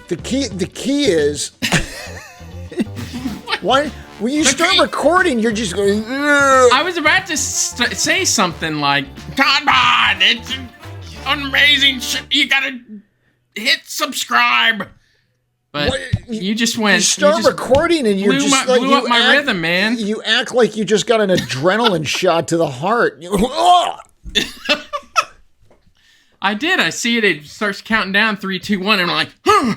The key is why when you start recording, you're just going. Ugh. I was about to say something like, Todd Pod, it's amazing shit. You gotta hit subscribe. But you just went. You start recording and you're just like blew up my rhythm, man. You act like you just got an adrenaline shot to the heart. I did. I see it. It starts counting down 3, 2, 1, and I'm like, huh.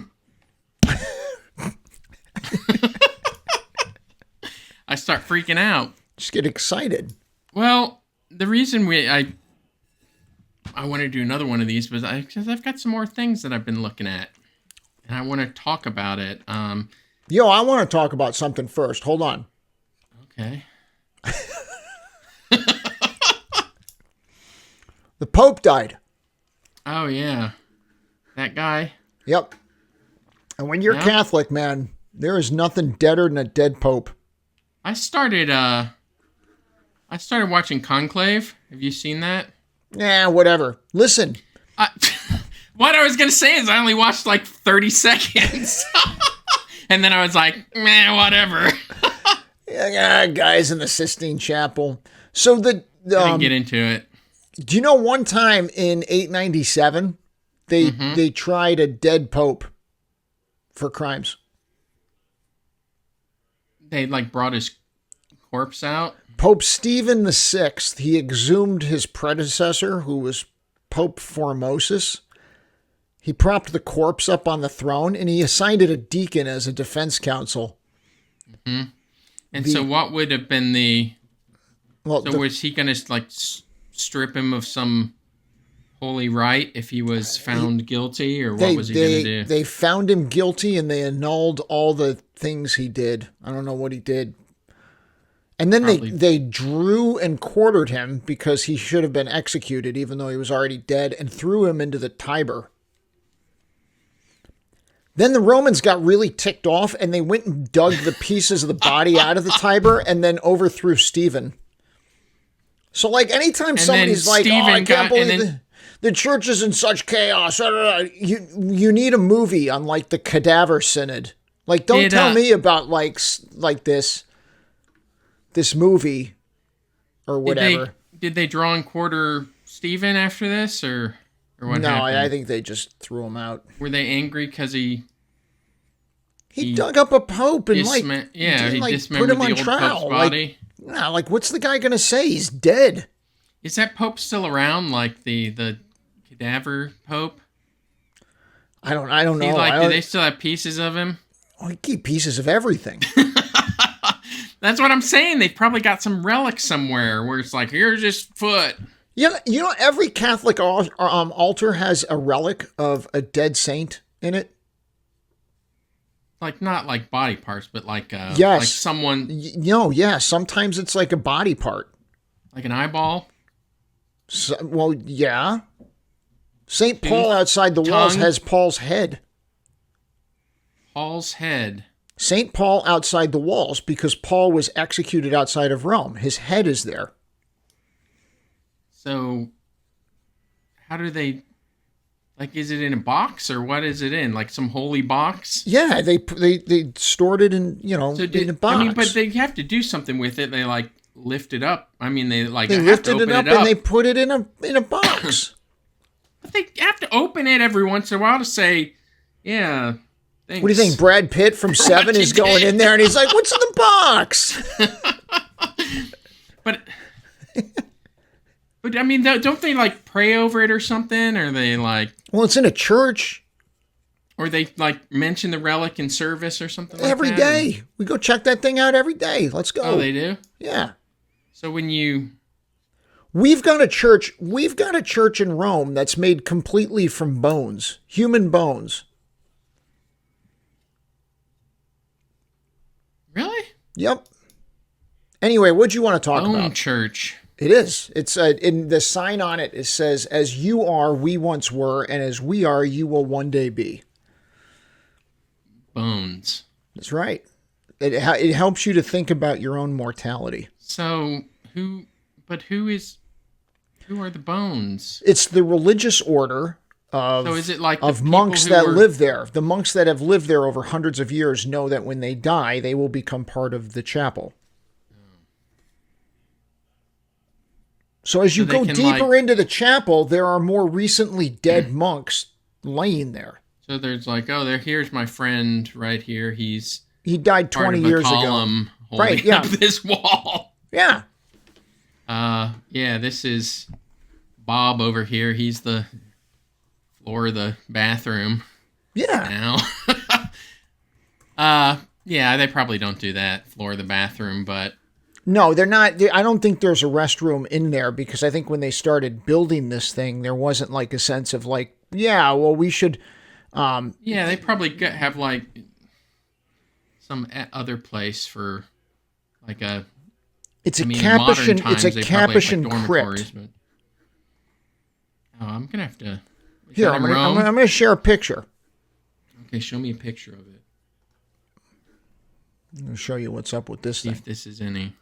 I start freaking out. Just get excited. Well, the reason I want to do another one of these was because I've got some more things that I've been looking at. And I want to talk about it. I want to talk about something first. Hold on. Okay. The Pope died. Oh, yeah. That guy. Yep. And when you're Catholic, man, there is nothing deader than a dead Pope. I started watching Conclave. Have you seen that? Nah, whatever. Listen. What I was going to say is I only watched like 30 seconds. And then I was like, man, whatever. Guys in the Sistine Chapel. So I didn't get into it. Do you know one time in 897, they tried a dead Pope for crimes? They brought his corpse out? Pope Stephen VI, he exhumed his predecessor, who was Pope Formosus. He propped the corpse up on the throne, and he assigned it a deacon as a defense counsel. Mm-hmm. And so what would have been was he going to, strip him of some holy rite if he was found guilty, or what was he going to do? They found him guilty, and they annulled all the things he did. I don't know what he did. And then they drew and quartered him because he should have been executed, even though he was already dead, and threw him into the Tiber. Then the Romans got really ticked off, and they went and dug the pieces of the body out of the Tiber and then overthrew Stephen. So, anytime somebody's like, I can't believe the church is in such chaos, you need a movie on, the Cadaver Synod. Don't tell me about, this movie or whatever. Did they draw and quarter Stephen after this, or what happened? I think they just threw him out. Were they angry because he dug up a pope and he put him on trial? Pope's body? What's the guy gonna say? He's dead. Is that pope still around? The cadaver pope? I don't know. Do they still have pieces of him? Oh, he keep pieces of everything. That's what I'm saying. They've probably got some relic somewhere where it's here's his foot. Yeah, every Catholic altar has a relic of a dead saint in it. Not body parts, but yes. Someone. Sometimes it's a body part. Like an eyeball? Well, yeah. St. Paul outside the walls has Paul's head. Paul's head. St. Paul outside the walls, because Paul was executed outside of Rome. His head is there. So, how do they... is it in a box, or what is it in? Some holy box? Yeah, they stored it in, in a box. But they have to do something with it. They, lift it up. They lifted it up and they put it in a box. But they have to open it every once in a while to say, yeah... Thanks. What do you think? Brad Pitt from Seven is going in there and he's like, "What's in the box?" But don't they pray over it or something? Or they Well, it's in a church. Or they mention the relic in service or something every day. We go check that thing out every day. Let's go. Oh, they do? Yeah. So we've got a church in Rome that's made completely from bones, human bones. Really? Yep. Anyway, what'd you want to talk about? Church. It is. It's in the sign on it. It says, "As you are, we once were, and as we are, you will one day be." Bones. That's right. It helps you to think about your own mortality. So who are the bones? It's the religious order of, so is it like of monks that live there. The monks that have lived there over hundreds of years know that when they die, they will become part of the chapel. So as you go deeper into the chapel, there are more recently dead monks laying there. So there's like, here's my friend right here. He died 20 years ago. Right, yeah. Up this wall. Yeah. Yeah, this is Bob over here. He's the floor of the bathroom. Yeah. Now. Yeah, they probably don't do that, floor of the bathroom, but... No, they're not. I don't think there's a restroom in there because I think when they started building this thing, there wasn't like a sense of like, yeah, well, we should... yeah, they probably have like some other place for like a... It's a Capuchin crypt. But... Oh, I'm going to have to... Here, I'm going to share a picture. Okay, show me a picture of it. I'm going to show you what's up with this thing. See if this is any...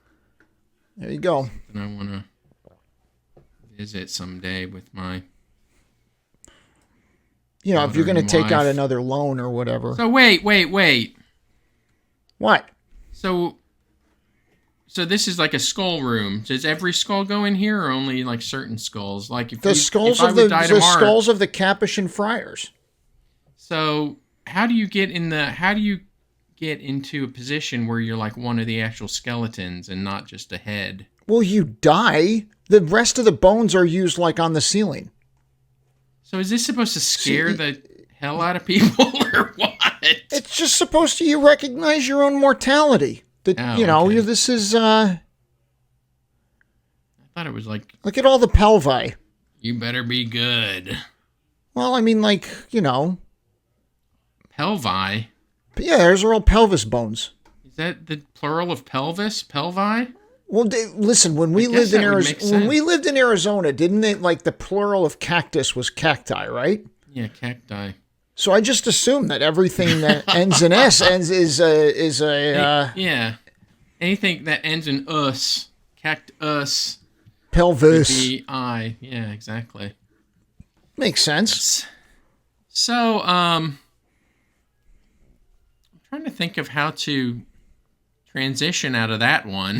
There you go. Something I want to visit someday with my... You know, if you're going to take out another loan or whatever. So wait. What? So this is like a skull room. Does every skull go in here, or only like certain skulls? Like if skulls of the Capuchin friars. So how do you get into a position where you're like one of the actual skeletons and not just a head? Well, you die. The rest of the bones are used like on the ceiling. So is this supposed to scare the hell out of people or what? It's just supposed to you recognize your own mortality. Okay. This is... I thought it was like... Look at all the pelvi. You better be good. Well, I mean, like, Pelvi? Yeah, those are all pelvis bones. Is that the plural of pelvis? Pelvi? Well, listen, when we lived in Arizona, didn't they, like, the plural of cactus was cacti, right? Yeah, cacti. So I just assume that everything that ends in S is a yeah. Anything that ends in us, cactus, pelvis, I. Yeah, exactly. Makes sense. So, I'm trying to think of how to transition out of that one.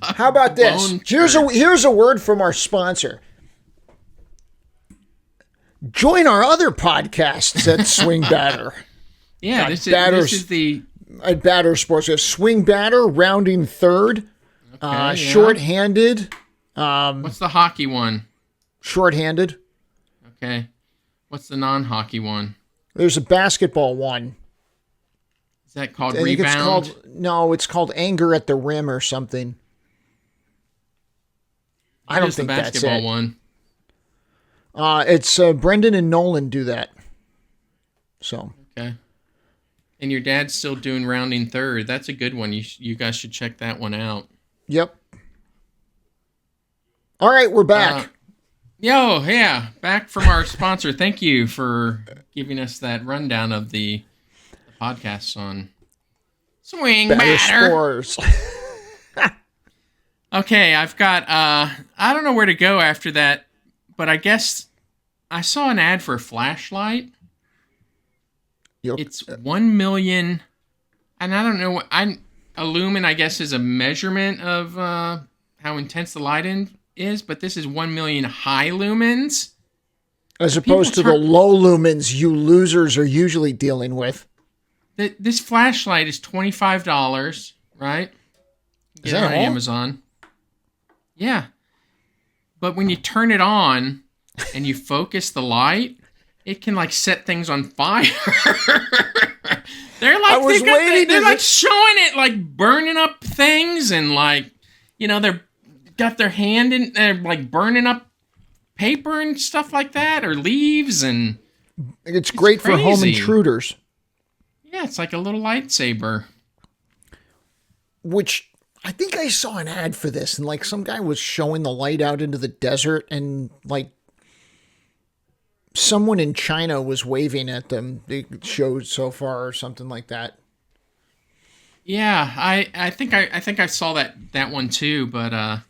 How about this? Here's a word from our sponsor. Join our other podcasts at Swing Batter. Yeah, this is the... At Batter Sports. Swing Batter, rounding third. Short-handed. What's the hockey one? Short-handed. Okay. What's the non-hockey one? There's a basketball one. Is that called rebound? It's called anger at the rim or something. I don't think that's it. The basketball one. It's Brendan and Nolan do that. So. Okay. And your dad's still doing rounding third. That's a good one. You guys should check that one out. Yep. All right, we're back. Back from our sponsor. Thank you for giving us that rundown of the podcasts on Swing Batter. Spores. Okay, I've got, I don't know where to go after that, but I guess I saw an ad for a flashlight. It's 1 million, and I don't know what, a lumen, I guess, is a measurement of how intense the light is, but this is 1 million high lumens. As opposed to the low lumens you losers are usually dealing with. This flashlight is $25, right? Is that on Amazon? Yeah. But when you turn it on and you focus the light, it can like set things on fire. They're like showing it like burning up things and like, they're got their hand in, they're like burning up paper and stuff like that, or leaves, and it's great for home intruders. Yeah, it's like a little lightsaber. Which I think I saw an ad for this, and like some guy was showing the light out into the desert, and like someone in China was waving at them. They showed so far or something like that. Yeah, I think I saw that one too, but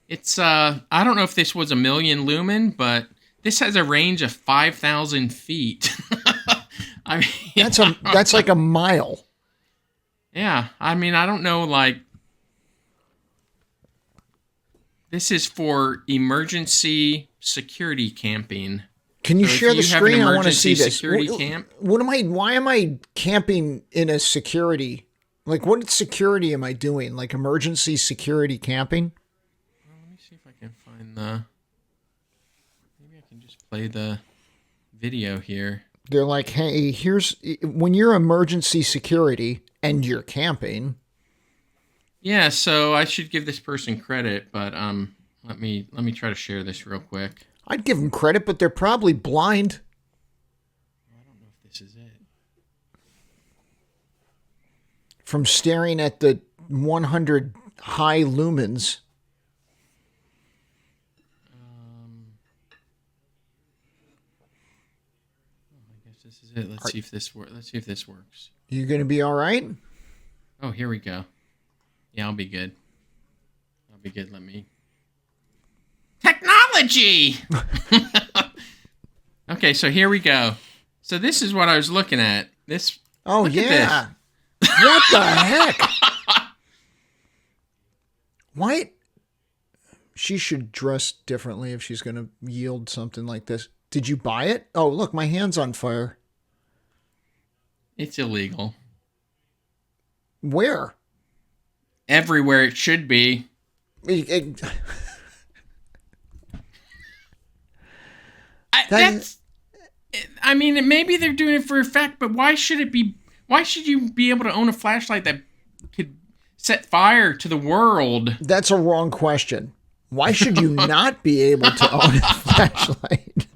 it's I don't know if this was a million lumen, but This has a range of 5,000 feet. I mean, that's like a mile. Yeah, I mean, I don't know, like, this is for emergency security camping. Can you share the screen? I want to see this. Security camp? Why am I camping in a security? Like, what security am I doing? Like emergency security camping? Well, let me see if I can find maybe I can just play the video here. They're like, hey, when you're emergency security and you're camping. Yeah, so I should give this person credit, but let me try to share this real quick. I'd give them credit, but they're probably blind. I don't know if this is it. From staring at the 100 high lumens. I guess this is it. Let's see if this works. You gonna be all right? Oh, here we go. Yeah, I'll be good. Let me. Technology! Okay, so here we go. So this is what I was looking at. Oh, yeah. What the heck? Why? She should dress differently if she's going to yield something like this. Did you buy it? Oh, look, my hand's on fire. It's illegal. Where? Everywhere it should be. I mean, maybe they're doing it for effect, but why should it be? Why should you be able to own a flashlight that could set fire to the world? That's a wrong question. Why should you not be able to own a flashlight?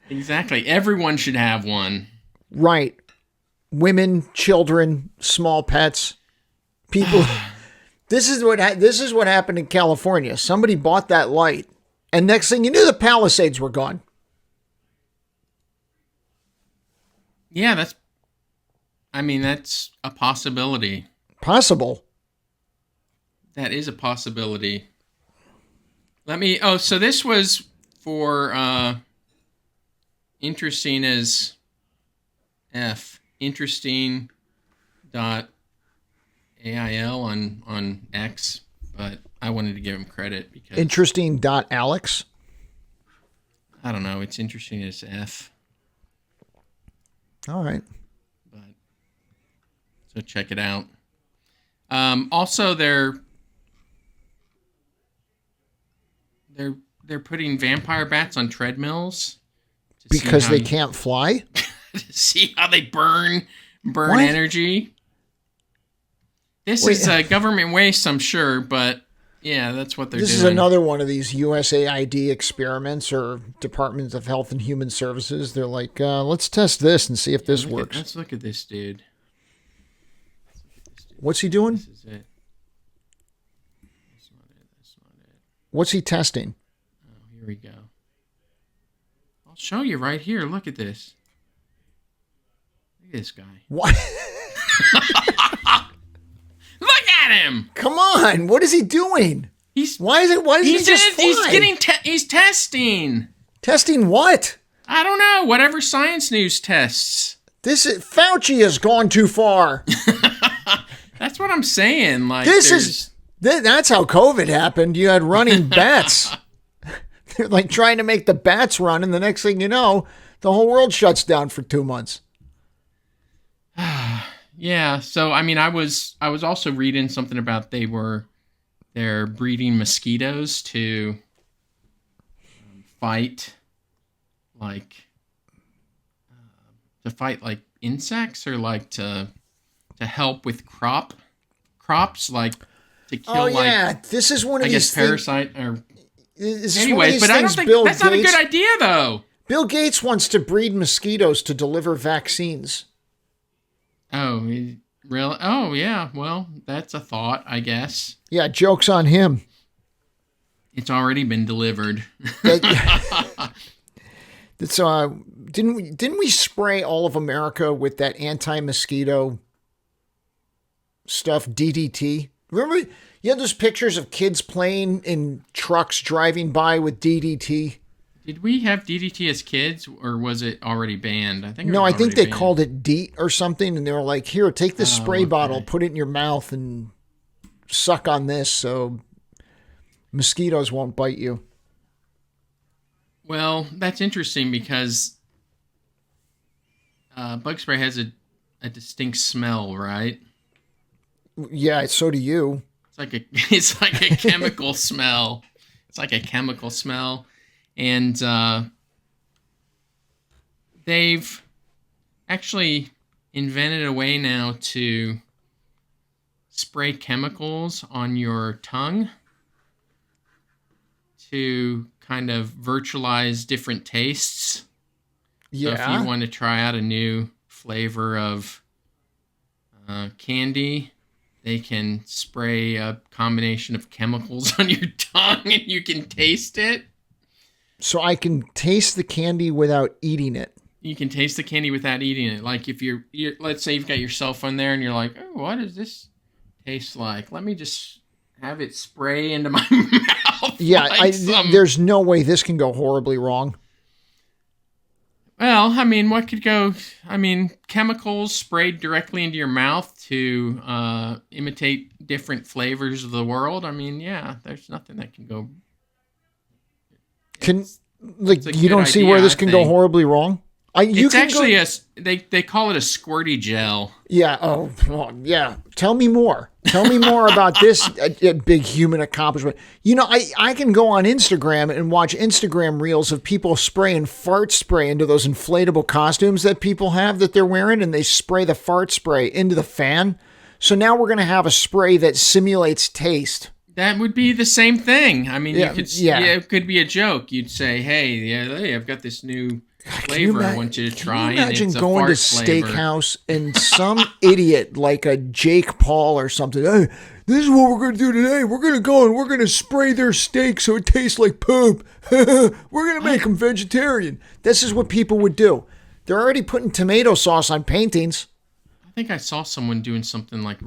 Exactly. Everyone should have one. Right. Women, children, small pets, people. This is what happened in California. Somebody bought that light, and next thing you knew, the Palisades were gone. Yeah, that's a possibility. Possible. That is a possibility. So this was for interesting as F. Interesting dot AIL on X, but I wanted to give him credit because interesting dot Alex. I don't know. It's interesting as F. All right. So check it out. Also, they're putting vampire bats on treadmills because they can't fly. To see how they burn energy. This is government waste, I'm sure, but yeah, that's what they're doing. This is another one of these USAID experiments or Department of Health and Human Services. They're like, let's test this and see if this works. Let's look at this dude. What's he doing? This is it. That's not it. What's he testing? Oh, here we go. I'll show you right here. Look at this. Look at this guy. What? Look at him! Come on! What is he doing? Why is he just flying? He's testing. Testing what? I don't know. Whatever Science News tests. Fauci has gone too far. That's what I'm saying. Like that's how COVID happened. You had running bats. They're like trying to make the bats run, and the next thing you know, the whole world shuts down for 2 months. Yeah. So I mean, I was also reading something about they're breeding mosquitoes to fight like insects or like to help with crops like to kill. Oh yeah, this is one of these parasite or. Anyways, but I don't think that's not a good idea though. Bill Gates wants to breed mosquitoes to deliver vaccines. Oh, really? Oh, yeah. Well, that's a thought, I guess. Yeah, joke's on him. It's already been delivered. Didn't we spray all of America with that anti-mosquito stuff, DDT? Remember, you had those pictures of kids playing in trucks driving by with DDT? Did we have DDT as kids, or was it already banned? I think. No, I think they called it DEET or something, and they were like, "Here, take this spray bottle, put it in your mouth, and suck on this, so mosquitoes won't bite you." Well, that's interesting because bug spray has a distinct smell, right? Yeah, so do you. It's like a chemical smell. It's like a chemical smell. And they've actually invented a way now to spray chemicals on your tongue to kind of virtualize different tastes. Yeah. So if you want to try out a new flavor of candy, they can spray a combination of chemicals on your tongue and you can taste it. So I can taste the candy without eating it. You can taste the candy without eating it. Like if you're let's say you've got your cell phone there and you're like, oh, what does this taste like? Let me just have it spray into my mouth. Yeah, there's no way this can go horribly wrong. Well, I mean, what could go? I mean, chemicals sprayed directly into your mouth to imitate different flavors of the world. I mean, yeah, there's nothing that can go. You don't see where this can go horribly wrong? It's actually they call it a squirty gel. Yeah. Oh, yeah. Tell me more. Tell me more about this big human accomplishment. You know, I can go on Instagram and watch Instagram reels of people spraying fart spray into those inflatable costumes that people have that they're wearing, and they spray the fart spray into the fan. So now we're going to have a spray that simulates taste. That would be the same thing. I mean, it could be a joke. You'd say, hey, I've got this new flavor I want you to try. Can you imagine going to steakhouse and some idiot like a Jake Paul or something, hey, this is what we're going to do today. We're going to go and we're going to spray their steak so it tastes like poop. We're going to make them vegetarian. This is what people would do. They're already putting tomato sauce on paintings. I think I saw someone doing something like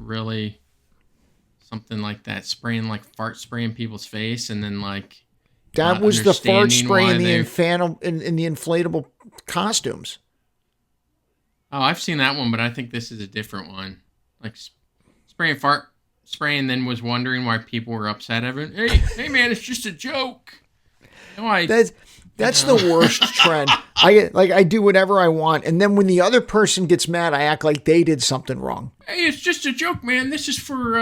that, spraying like fart spray in people's face, and then like that was the fart spray in the inflatable costumes. Oh, I've seen that one, but I think this is a different one. Like spraying fart spray, and then was wondering why people were upset. Hey man, it's just a joke. No, that's the worst trend. I do whatever I want, and then when the other person gets mad, I act like they did something wrong. Hey, it's just a joke, man. This is for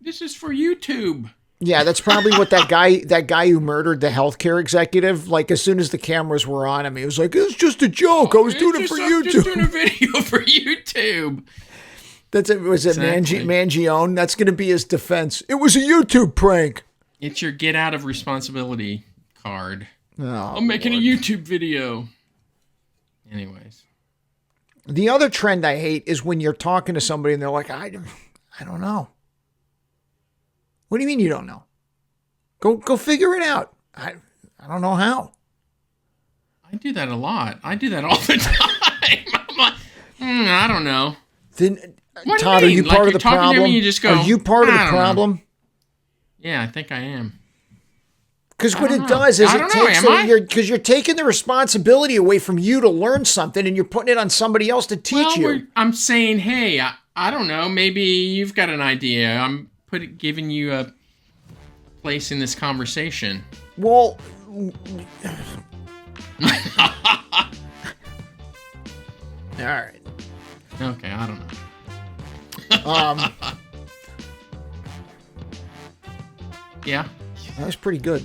YouTube. Yeah, that's probably what that guy who murdered the healthcare executive, like as soon as the cameras were on him, he was like, "It's just a joke. I was doing it for YouTube. Just doing a video for YouTube." Was it exactly. Mangione? That's going to be his defense. It was a YouTube prank. It's your get out of responsibility card. Oh, I'm making a YouTube video. Anyways. The other trend I hate is when you're talking to somebody and they're like, I don't know. What do you mean you don't know? Go figure it out. I don't know how. I do that a lot. I do that all the time. I'm like, I don't know. Then, Todd, are you part of the problem? You just go, are you part of the problem? Know. Yeah, I think I am. Because what it does is because you're taking the responsibility away from you to learn something, and you're putting it on somebody else to teach you. I'm saying, hey, I don't know. Maybe you've got an idea. I'm giving you a place in this conversation. Well, all right. Okay, I don't know. Yeah. That was pretty good.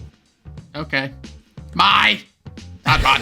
Okay. Bye. Todd Pod.